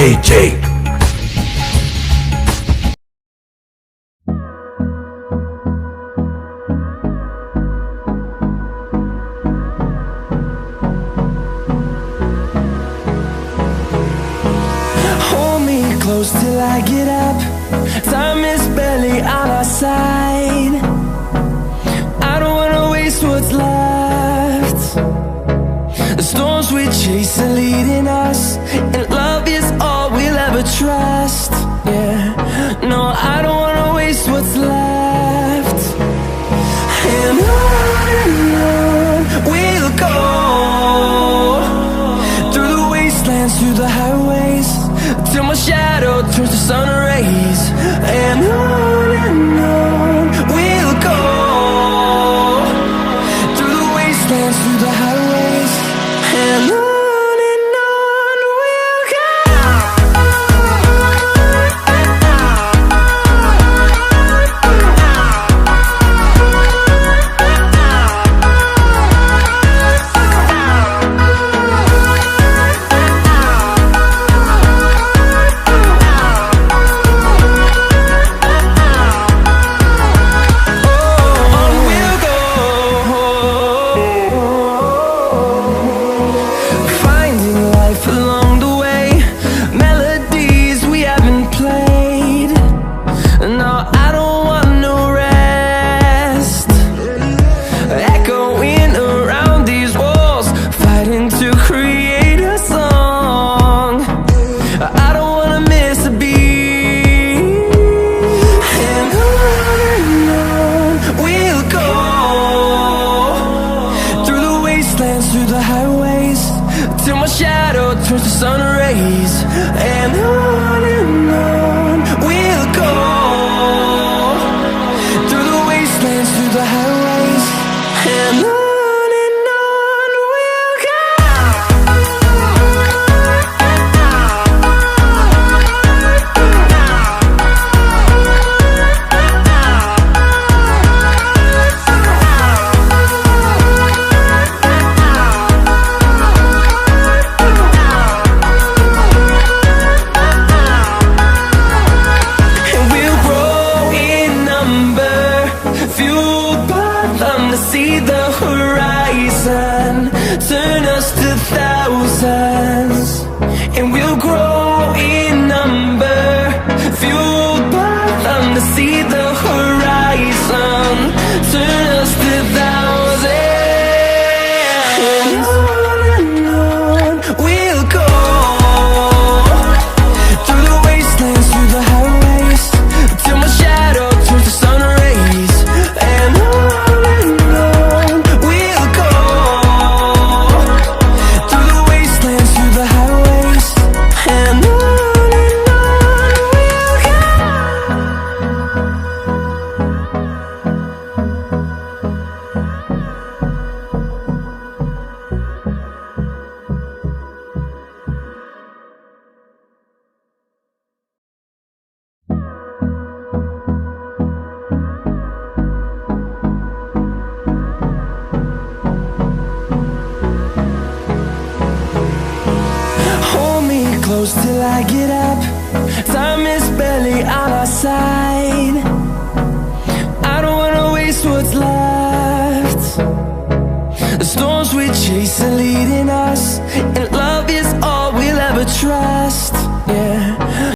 AJ. Hold me close till I get up. Time is barely on our side. I don't wanna waste what's left. The storms we chase are leading us, and love is all we'll ever trust. Yeah, no, I don't wanna waste what's left. And on we'll go, through the wastelands, through the highways, till my shadow turns to sun rays. And on we'll go, through the wastelands, through the highways, and on we'll go. Through the highways, till my shadow turns to sun rays. And on we'll go, through the wastelands, through the highways, and on we'll go. See the horizon, turn us to thousands, and we'll grow in number, fueled by them. To see the horizon, turn us to thousands, and on we'll go, through the wastelands, through the highways, till my shadow turns to sun rays. And close till I get up. Time is barely on our side. I don't wanna waste what's left. The storms we chase are leading us, and love is all we'll ever try.